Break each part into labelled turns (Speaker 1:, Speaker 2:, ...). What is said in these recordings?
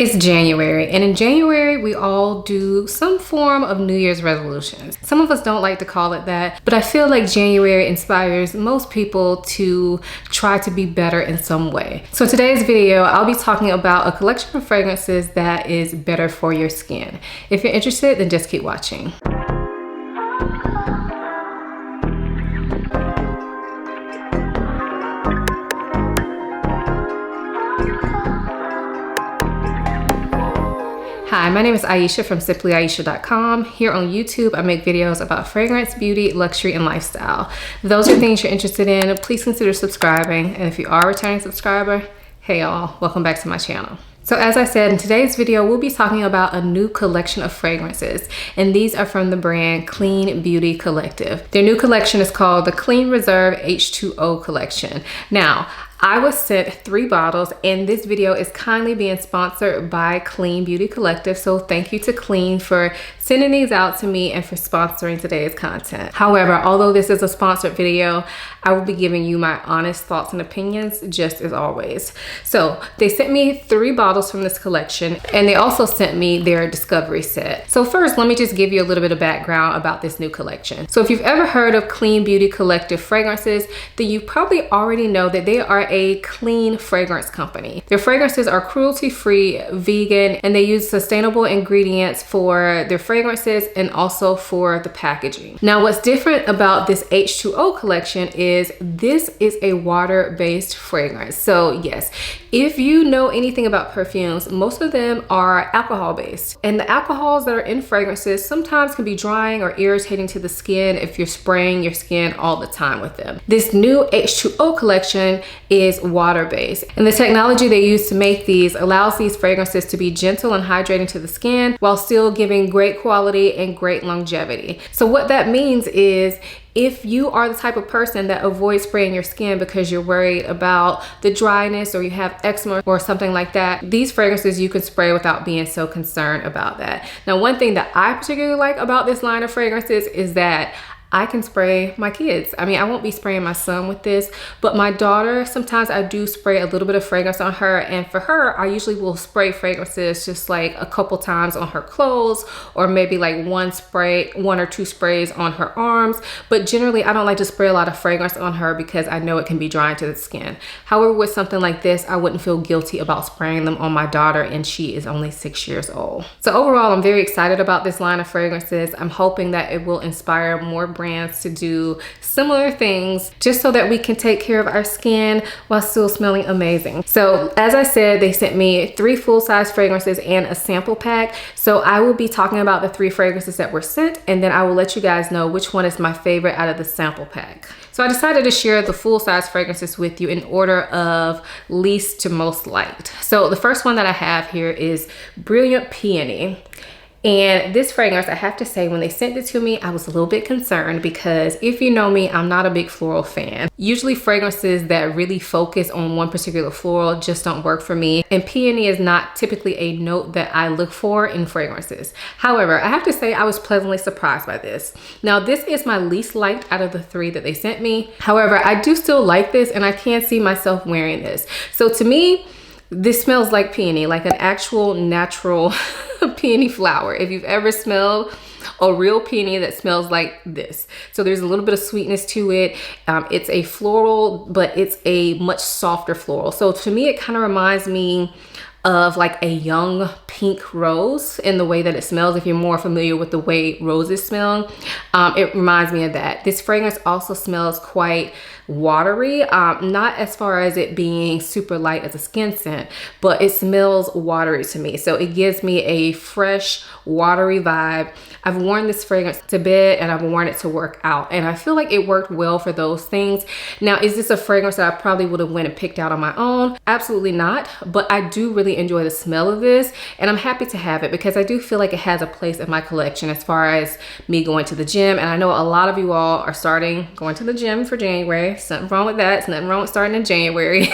Speaker 1: It's January, and in January we all do some form of New Year's resolutions. Some of us don't like to call it that, but I feel like January inspires most people to try to be better in some way. So in today's video, I'll be talking about a collection of fragrances that is better for your skin. If you're interested, then just keep watching. Hi, my name is Ayesha from simplyayesha.com. Here on YouTube, I make videos about fragrance, beauty, luxury, and lifestyle. If those are things you're interested in, please consider subscribing. And if you are a returning subscriber, hey y'all, welcome back to my channel. So as I said, in today's video, we'll be talking about a new collection of fragrances, and these are from the brand Clean Beauty Collective. Their new collection is called the Clean Reserve H2O collection. Now, I was sent 3 bottles, and this video is kindly being sponsored by Clean Beauty Collective. So thank you to Clean for sending these out to me and for sponsoring today's content. However, although this is a sponsored video, I will be giving you my honest thoughts and opinions just as always. So they sent me 3 bottles from this collection, and they also sent me their discovery set. So first, let me just give you a little bit of background about this new collection. So if you've ever heard of Clean Beauty Collective fragrances, then you probably already know that they are a clean fragrance company. Their fragrances are cruelty-free, vegan, and they use sustainable ingredients for their fragrances and also for the packaging. Now, what's different about this H2O collection is this is a water-based fragrance. So yes, if you know anything about perfumes, most of them are alcohol-based. And the alcohols that are in fragrances sometimes can be drying or irritating to the skin if you're spraying your skin all the time with them. This new H2O collection is water-based, and the technology they use to make these allows these fragrances to be gentle and hydrating to the skin while still giving great quality and great longevity. So what that means is, if you are the type of person that avoids spraying your skin because you're worried about the dryness or you have eczema or something like that, these fragrances you can spray without being so concerned about that. Now, one thing that I particularly like about this line of fragrances is that I can spray my kids. I mean, I won't be spraying my son with this, but my daughter, sometimes I do spray a little bit of fragrance on her. And for her, I usually will spray fragrances just like a couple times on her clothes, or maybe like 1 or 2 sprays on her arms. But generally, I don't like to spray a lot of fragrance on her because I know it can be drying to the skin. However, with something like this, I wouldn't feel guilty about spraying them on my daughter, and she is only 6 years old. So overall, I'm very excited about this line of fragrances. I'm hoping that it will inspire more brands to do similar things just so that we can take care of our skin while still smelling amazing. So as I said, they sent me 3 full-size fragrances and a sample pack. So I will be talking about the 3 fragrances that were sent, and then I will let you guys know which one is my favorite out of the sample pack. So I decided to share the full-size fragrances with you in order of least to most liked. So the first one that I have here is Brilliant Peony. And this fragrance, I have to say, when they sent it to me, I was a little bit concerned because if you know me, I'm not a big floral fan. Usually fragrances that really focus on one particular floral just don't work for me. And peony is not typically a note that I look for in fragrances. However, I have to say I was pleasantly surprised by this. Now, this is my least liked out of the 3 that they sent me. However, I do still like this, and I can see myself wearing this. So to me, this smells like peony, like an actual natural peony flower. If you've ever smelled a real peony that smells like this. So there's a little bit of sweetness to it. It's a floral, but it's a much softer floral. So to me, it kind of reminds me of like a young pink rose in the way that it smells. If you're more familiar with the way roses smell, it reminds me of that. This fragrance also smells quite watery, not as far as it being super light as a skin scent, but it smells watery to me. So it gives me a fresh, watery vibe. I've worn this fragrance to bed and I've worn it to work out, and I feel like it worked well for those things. Now, is this a fragrance that I probably would have went and picked out on my own? Absolutely not, but I do really enjoy the smell of this, and I'm happy to have it because I do feel like it has a place in my collection as far as me going to the gym. And I know a lot of you all are starting going to the gym for January. Something wrong with that. It's nothing wrong with starting in January.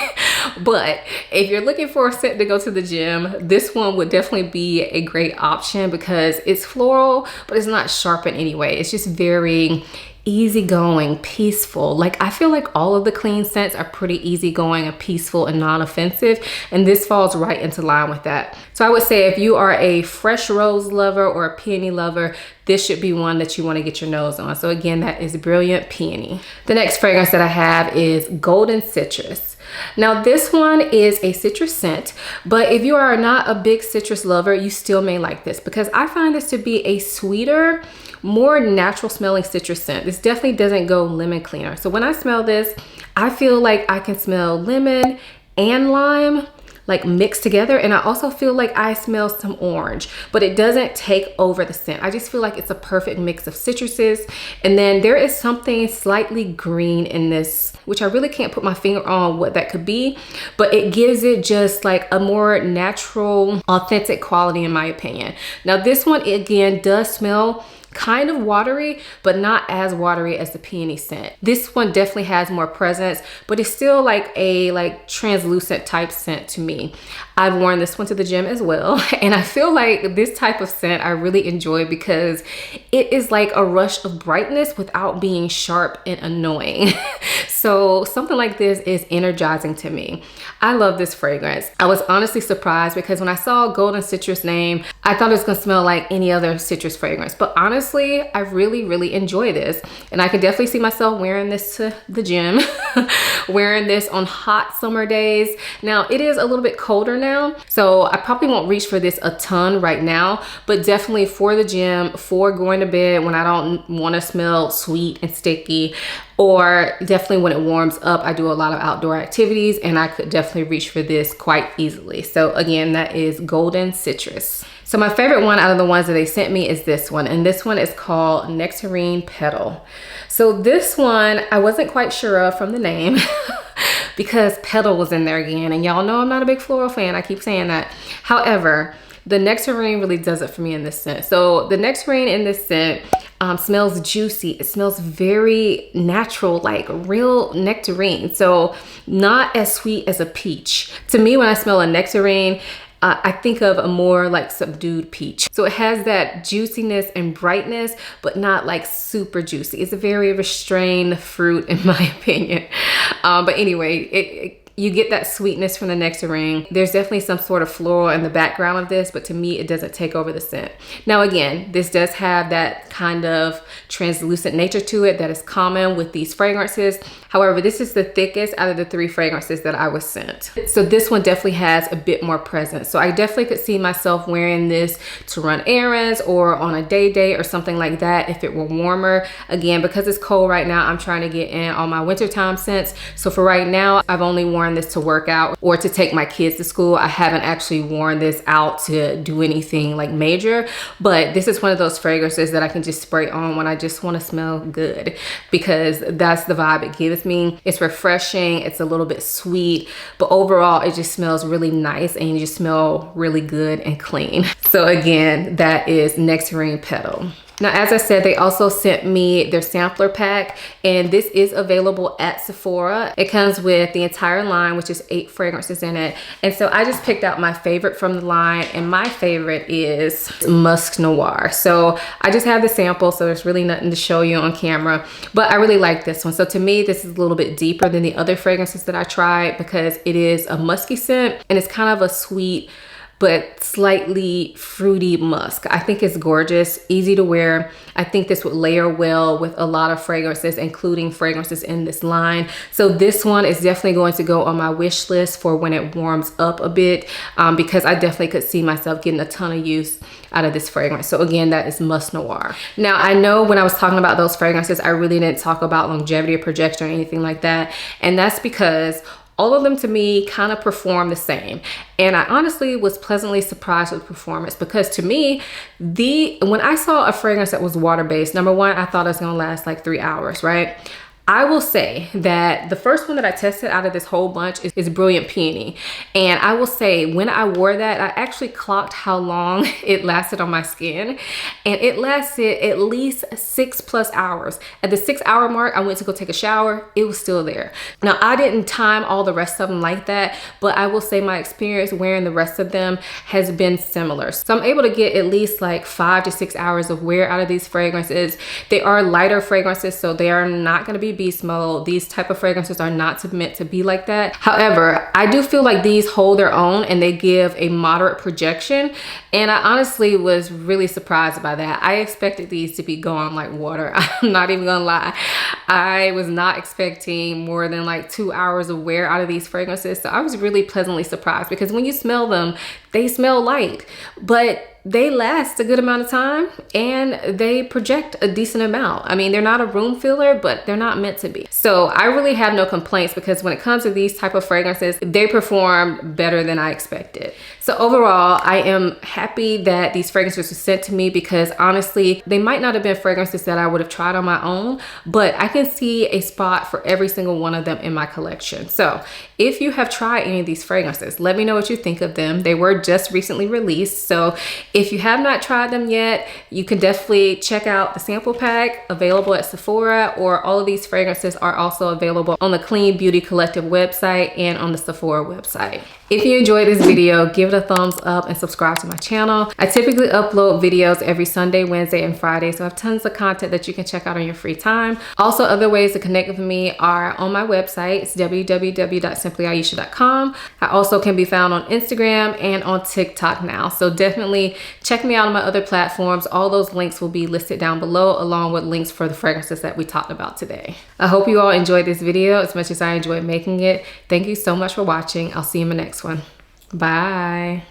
Speaker 1: But if you're looking for a scent to go to the gym, this one would definitely be a great option because it's floral, but it's not sharp in any way. It's just very easygoing, peaceful. Like I feel like all of the clean scents are pretty easygoing and peaceful and non-offensive, and this falls right into line with that. So I would say if you are a fresh rose lover or a peony lover, this should be one that you want to get your nose on. So again, that is Brilliant Peony. The next fragrance that I have is Golden Citrus. Now this one is a citrus scent, but if you are not a big citrus lover, you still may like this because I find this to be a sweeter, more natural smelling citrus scent. This definitely doesn't go lemon cleaner. So when I smell this, I feel like I can smell lemon and lime like mixed together, and I also feel like I smell some orange, but it doesn't take over the scent. I just feel like it's a perfect mix of citruses. And then there is something slightly green in this, which I really can't put my finger on what that could be, but it gives it just like a more natural, authentic quality in my opinion. Now this one again does smell kind of watery, but not as watery as the peony scent. This one definitely has more presence, but it's still like a translucent type scent to me. I've worn this one to the gym as well, and I feel like this type of scent I really enjoy because it is like a rush of brightness without being sharp and annoying. So something like this is energizing to me. I love this fragrance. I was honestly surprised because when I saw Golden Citrus name, I thought it was gonna smell like any other citrus fragrance, but honestly, I really enjoy this, and I can definitely see myself wearing this to the gym, wearing this on hot summer days. Now it is a little bit colder now, so I probably won't reach for this a ton right now, but definitely for the gym, for going to bed when I don't want to smell sweet and sticky, or definitely when it warms up. I do a lot of outdoor activities and I could definitely reach for this quite easily. So again, that is Golden Citrus. So my favorite one out of the ones that they sent me is this one, and this one is called Nectarine Petal. So this one I wasn't quite sure of from the name because petal was in there again, and y'all know I'm not a big floral fan, I keep saying that. However, the nectarine really does it for me in this scent. So the nectarine in this scent smells juicy. It smells very natural, like real nectarine. So not as sweet as a peach. To me, when I smell a nectarine, I think of a more like subdued peach. So it has that juiciness and brightness, but not like super juicy. It's a very restrained fruit in my opinion. But anyway, you get that sweetness from the nectarine. There's definitely some sort of floral in the background of this, but to me, it doesn't take over the scent. Now again, this does have that kind of translucent nature to it that is common with these fragrances. However, this is the thickest out of the three fragrances that I was sent. So this one definitely has a bit more presence. So I definitely could see myself wearing this to run errands or on a day or something like that if it were warmer. Again, because it's cold right now, I'm trying to get in all my wintertime scents. So for right now, I've only worn this to work out or to take my kids to school. I haven't actually worn this out to do anything like major, but this is one of those fragrances that I can just spray on when I just want to smell good, because that's the vibe it gives me. It's refreshing, it's a little bit sweet, but overall it just smells really nice and you just smell really good and clean. So again, that is Nectarine Petal. Now, as I said, they also sent me their sampler pack, and this is available at Sephora. It comes with the entire line, which is 8 fragrances in it. And so I just picked out my favorite from the line, and my favorite is Musk Noir. So I just have the sample, so there's really nothing to show you on camera, but I really like this one. So to me, this is a little bit deeper than the other fragrances that I tried because it is a musky scent, and it's kind of a sweet, but slightly fruity musk. I think it's gorgeous, easy to wear. I think this would layer well with a lot of fragrances, including fragrances in this line. So this one is definitely going to go on my wish list for when it warms up a bit, because I definitely could see myself getting a ton of use out of this fragrance. So again, that is Musk Noir. Now, I know when I was talking about those fragrances, I really didn't talk about longevity or projection or anything like that. And that's because all of them to me kind of perform the same. And I honestly was pleasantly surprised with performance, because to me, when I saw a fragrance that was water-based, number one, I thought it was gonna last like 3 hours, right? I will say that the first one that I tested out of this whole bunch is Brilliant Peony. And I will say when I wore that, I actually clocked how long it lasted on my skin. And it lasted at least 6+ hours. At the 6-hour mark, I went to go take a shower. It was still there. Now, I didn't time all the rest of them like that, but I will say my experience wearing the rest of them has been similar. So I'm able to get at least like 5 to 6 hours of wear out of these fragrances. They are lighter fragrances, so they are not going to be beast mode. These type of fragrances are not meant to be like that. However, I do feel like these hold their own and they give a moderate projection, and I honestly was really surprised by that. I expected these to be going like water. I'm not even gonna lie. I was not expecting more than like 2 hours of wear out of these fragrances, so I was really pleasantly surprised, because when you smell them, they smell light, but they last a good amount of time and they project a decent amount. I mean, they're not a room filler, but they're not meant to be. So I really have no complaints, because when it comes to these type of fragrances, they perform better than I expected. So overall, I am happy that these fragrances were sent to me, because honestly, they might not have been fragrances that I would have tried on my own, but I can see a spot for every single one of them in my collection. So if you have tried any of these fragrances, let me know what you think of them. They were just recently released, so if you have not tried them yet, you can definitely check out the sample pack available at Sephora, or all of these fragrances are also available on the Clean Beauty Collective website and on the Sephora website. If you enjoyed this video, give it a thumbs up and subscribe to my channel. I typically upload videos every Sunday, Wednesday, and Friday, so I have tons of content that you can check out on your free time. Also, other ways to connect with me are on my website. It's www.simplyayesha.com. I also can be found on Instagram and on TikTok now, so definitely check me out on my other platforms. All those links will be listed down below, along with links for the fragrances that we talked about today. I hope you all enjoyed this video as much as I enjoyed making it. Thank you so much for watching. I'll see you in my next one. Bye.